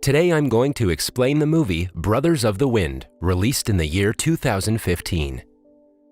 Today I'm going to explain the movie Brothers of the Wind, released in the year 2015.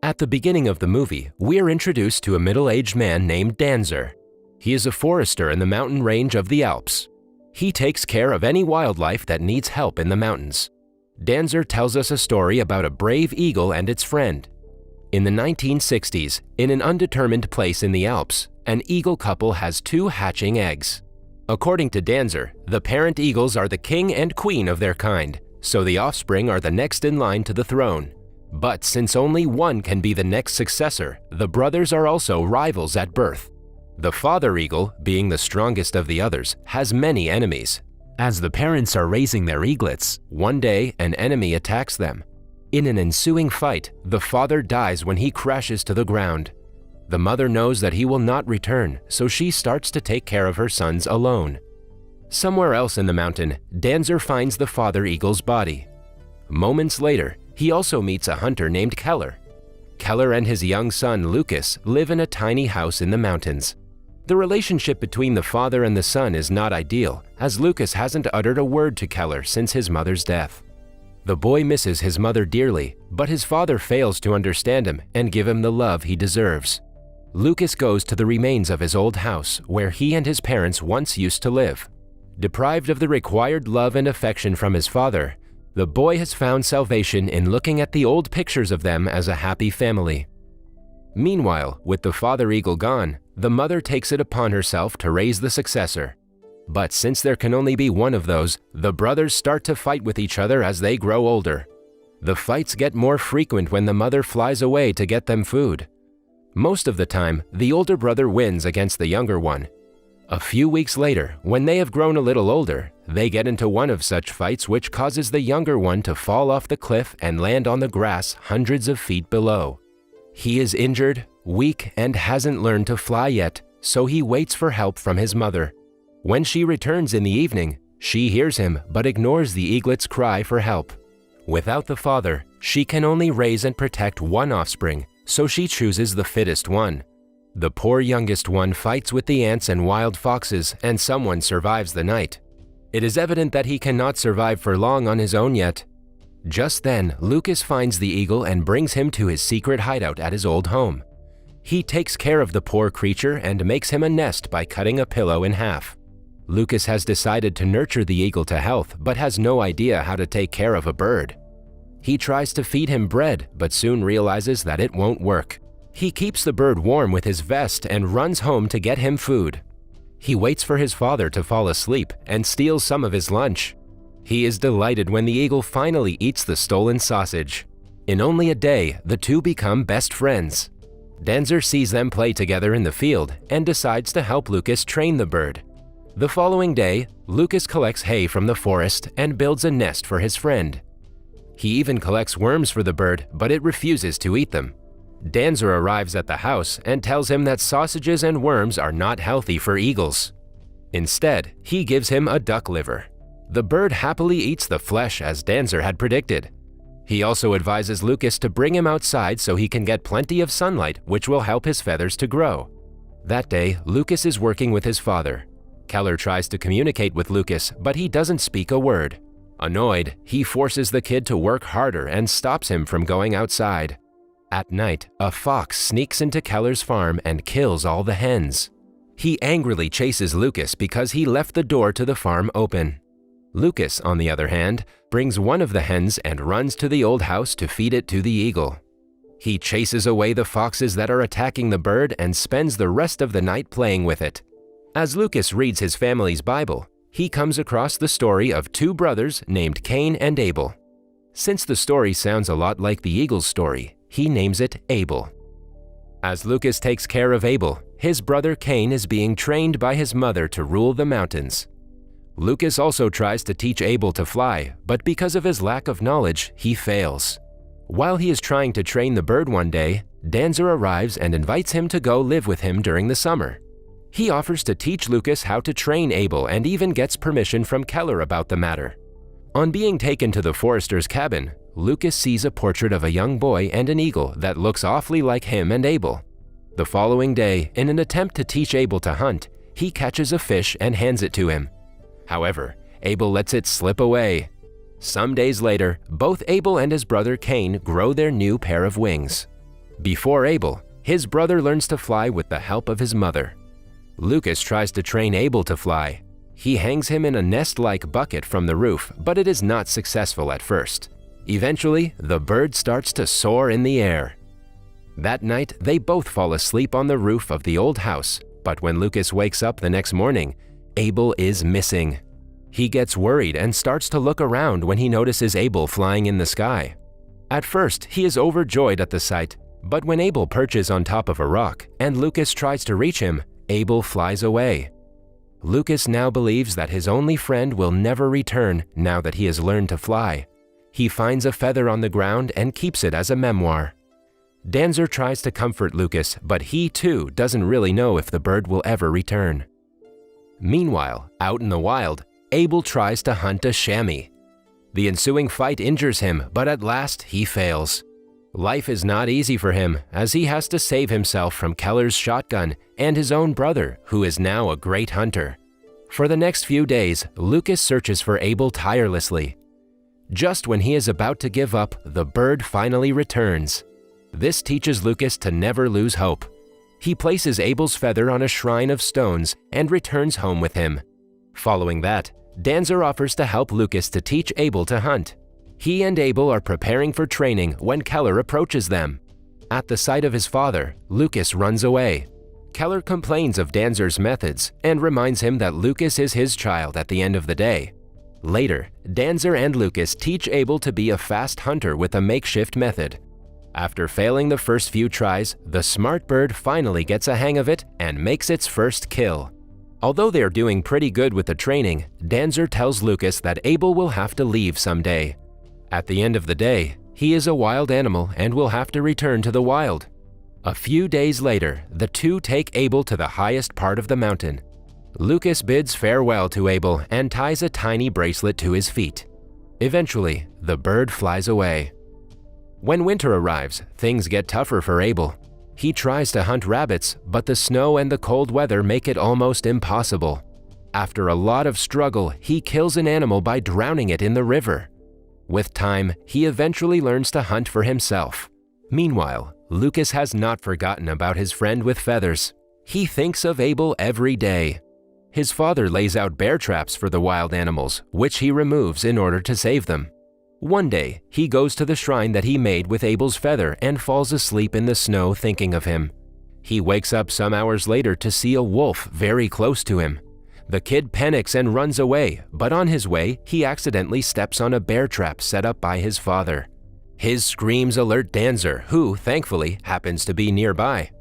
At the beginning of the movie, we are introduced to a middle-aged man named Danzer. He is a forester in the mountain range of the Alps. He takes care of any wildlife that needs help in the mountains. Danzer tells us a story about a brave eagle and its friend. In the 1960s, in an undetermined place in the Alps, an eagle couple has 2 hatching eggs. According to Danzer, the parent eagles are the king and queen of their kind, so the offspring are the next in line to the throne. But since only one can be the next successor, the brothers are also rivals at birth. The father eagle, being the strongest of the others, has many enemies. As the parents are raising their eaglets, one day an enemy attacks them. In an ensuing fight, the father dies when he crashes to the ground. The mother knows that he will not return, so she starts to take care of her sons alone. Somewhere else in the mountain, Danzer finds the father eagle's body. Moments later, he also meets a hunter named Keller. Keller and his young son Lucas live in a tiny house in the mountains. The relationship between the father and the son is not ideal, as Lucas hasn't uttered a word to Keller since his mother's death. The boy misses his mother dearly, but his father fails to understand him and give him the love he deserves. Lucas goes to the remains of his old house, where he and his parents once used to live. Deprived of the required love and affection from his father, the boy has found salvation in looking at the old pictures of them as a happy family. Meanwhile, with the father eagle gone, the mother takes it upon herself to raise the successor. But since there can only be one of those, the brothers start to fight with each other as they grow older. The fights get more frequent when the mother flies away to get them food. Most of the time, the older brother wins against the younger one. A few weeks later, when they have grown a little older, they get into one of such fights which causes the younger one to fall off the cliff and land on the grass hundreds of feet below. He is injured, weak, and hasn't learned to fly yet, so he waits for help from his mother. When she returns in the evening, she hears him but ignores the eaglet's cry for help. Without the father, she can only raise and protect one offspring, so she chooses the fittest one. The poor youngest one fights with the ants and wild foxes, and someone survives the night. It is evident that he cannot survive for long on his own yet. Just then, Lucas finds the eagle and brings him to his secret hideout at his old home. He takes care of the poor creature and makes him a nest by cutting a pillow in half. Lucas has decided to nurture the eagle to health, but has no idea how to take care of a bird. He tries to feed him bread, but soon realizes that it won't work. He keeps the bird warm with his vest and runs home to get him food. He waits for his father to fall asleep and steals some of his lunch. He is delighted when the eagle finally eats the stolen sausage. In only a day, the two become best friends. Danzer sees them play together in the field and decides to help Lucas train the bird. The following day, Lucas collects hay from the forest and builds a nest for his friend. He even collects worms for the bird, but it refuses to eat them. Danzer arrives at the house and tells him that sausages and worms are not healthy for eagles. Instead, he gives him a duck liver. The bird happily eats the flesh as Danzer had predicted. He also advises Lucas to bring him outside so he can get plenty of sunlight, which will help his feathers to grow. That day, Lucas is working with his father. Keller tries to communicate with Lucas, but he doesn't speak a word. Annoyed, he forces the kid to work harder and stops him from going outside. At night, a fox sneaks into Keller's farm and kills all the hens. He angrily chases Lucas because he left the door to the farm open. Lucas, on the other hand, brings one of the hens and runs to the old house to feed it to the eagle. He chases away the foxes that are attacking the bird and spends the rest of the night playing with it. As Lucas reads his family's Bible, he comes across the story of 2 brothers named Cain and Abel. Since the story sounds a lot like the eagle's story, he names it Abel. As Lucas takes care of Abel, his brother Cain is being trained by his mother to rule the mountains. Lucas also tries to teach Abel to fly, but because of his lack of knowledge, he fails. While he is trying to train the bird one day, Danzer arrives and invites him to go live with him during the summer. He offers to teach Lucas how to train Abel and even gets permission from Keller about the matter. On being taken to the forester's cabin, Lucas sees a portrait of a young boy and an eagle that looks awfully like him and Abel. The following day, in an attempt to teach Abel to hunt, he catches a fish and hands it to him. However, Abel lets it slip away. Some days later, both Abel and his brother Cain grow their new pair of wings. Before Abel, his brother learns to fly with the help of his mother. Lucas tries to train Abel to fly. He hangs him in a nest-like bucket from the roof, but it is not successful at first. Eventually, the bird starts to soar in the air. That night, they both fall asleep on the roof of the old house, but when Lucas wakes up the next morning, Abel is missing. He gets worried and starts to look around when he notices Abel flying in the sky. At first, he is overjoyed at the sight, but when Abel perches on top of a rock and Lucas tries to reach him, Abel flies away. Lucas now believes that his only friend will never return now that he has learned to fly. He finds a feather on the ground and keeps it as a memoir. Danzer tries to comfort Lucas, but he too doesn't really know if the bird will ever return. Meanwhile, out in the wild, Abel tries to hunt a chamois. The ensuing fight injures him, but at last he fails. Life is not easy for him, as he has to save himself from Keller's shotgun and his own brother, who is now a great hunter. For the next few days, Lucas searches for Abel tirelessly. Just when he is about to give up, the bird finally returns. This teaches Lucas to never lose hope. He places Abel's feather on a shrine of stones and returns home with him. Following that, Danzer offers to help Lucas to teach Abel to hunt. He and Abel are preparing for training when Keller approaches them. At the sight of his father, Lucas runs away. Keller complains of Danzer's methods and reminds him that Lucas is his child at the end of the day. Later, Danzer and Lucas teach Abel to be a fast hunter with a makeshift method. After failing the first few tries, the smart bird finally gets a hang of it and makes its first kill. Although they are doing pretty good with the training, Danzer tells Lucas that Abel will have to leave someday. At the end of the day, he is a wild animal and will have to return to the wild. A few days later, the two take Abel to the highest part of the mountain. Lucas bids farewell to Abel and ties a tiny bracelet to his feet. Eventually, the bird flies away. When winter arrives, things get tougher for Abel. He tries to hunt rabbits, but the snow and the cold weather make it almost impossible. After a lot of struggle, he kills an animal by drowning it in the river. With time, he eventually learns to hunt for himself. Meanwhile, Lucas has not forgotten about his friend with feathers. He thinks of Abel every day. His father lays out bear traps for the wild animals, which he removes in order to save them. One day, he goes to the shrine that he made with Abel's feather and falls asleep in the snow thinking of him. He wakes up some hours later to see a wolf very close to him. The kid panics and runs away, but on his way, he accidentally steps on a bear trap set up by his father. His screams alert Danzer, who, thankfully, happens to be nearby.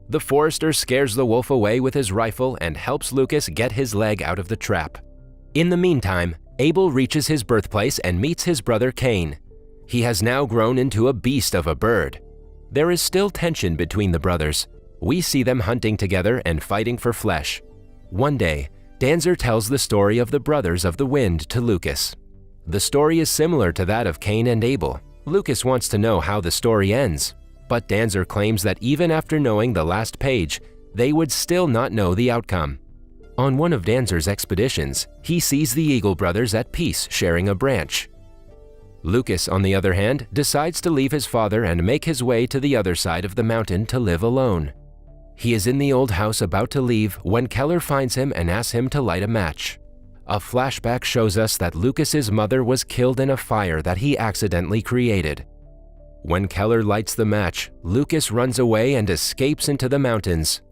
The forester scares the wolf away with his rifle and helps Lucas get his leg out of the trap. In the meantime, Abel reaches his birthplace and meets his brother Cain. He has now grown into a beast of a bird. There is still tension between the brothers. We see them hunting together and fighting for flesh. One day, Danzer tells the story of the Brothers of the Wind to Lucas. The story is similar to that of Cain and Abel. Lucas wants to know how the story ends, but Danzer claims that even after knowing the last page, they would still not know the outcome. On one of Danzer's expeditions, he sees the Eagle brothers at peace sharing a branch. Lucas, on the other hand, decides to leave his father and make his way to the other side of the mountain to live alone. He is in the old house about to leave when Keller finds him and asks him to light a match. A flashback shows us that Lucas's mother was killed in a fire that he accidentally created. When Keller lights the match, Lucas runs away and escapes into the mountains.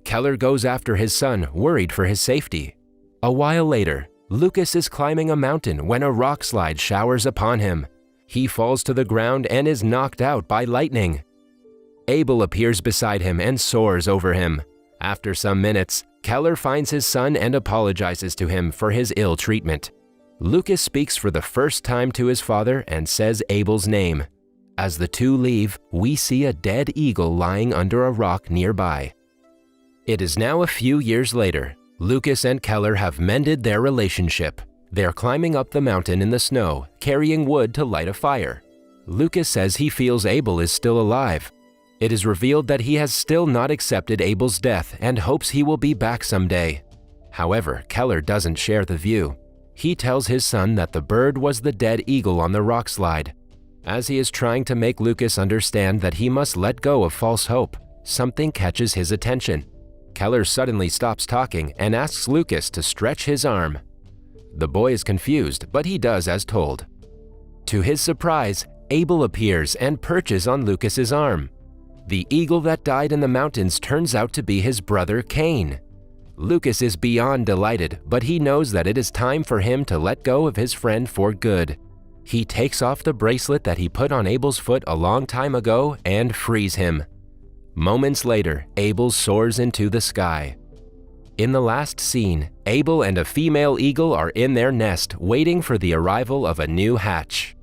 Keller goes after his son, worried for his safety. A while later, Lucas is climbing a mountain when a rock slide showers upon him. He falls to the ground and is knocked out by lightning. Abel appears beside him and soars over him. After some minutes, Keller finds his son and apologizes to him for his ill treatment. Lucas speaks for the first time to his father and says Abel's name. As the two leave, we see a dead eagle lying under a rock nearby. It is now a few years later. Lucas and Keller have mended their relationship. They are climbing up the mountain in the snow, carrying wood to light a fire. Lucas says he feels Abel is still alive. It is revealed that he has still not accepted Abel's death and hopes he will be back someday. However, Keller doesn't share the view. He tells his son that the bird was the dead eagle on the rock slide. As he is trying to make Lucas understand that he must let go of false hope, something catches his attention. Keller suddenly stops talking and asks Lucas to stretch his arm. The boy is confused, but he does as told. To his surprise, Abel appears and perches on Lucas's arm. The eagle that died in the mountains turns out to be his brother Cain. Lucas is beyond delighted, but he knows that it is time for him to let go of his friend for good. He takes off the bracelet that he put on Abel's foot a long time ago and frees him. Moments later, Abel soars into the sky. In the last scene, Abel and a female eagle are in their nest waiting for the arrival of a new hatch.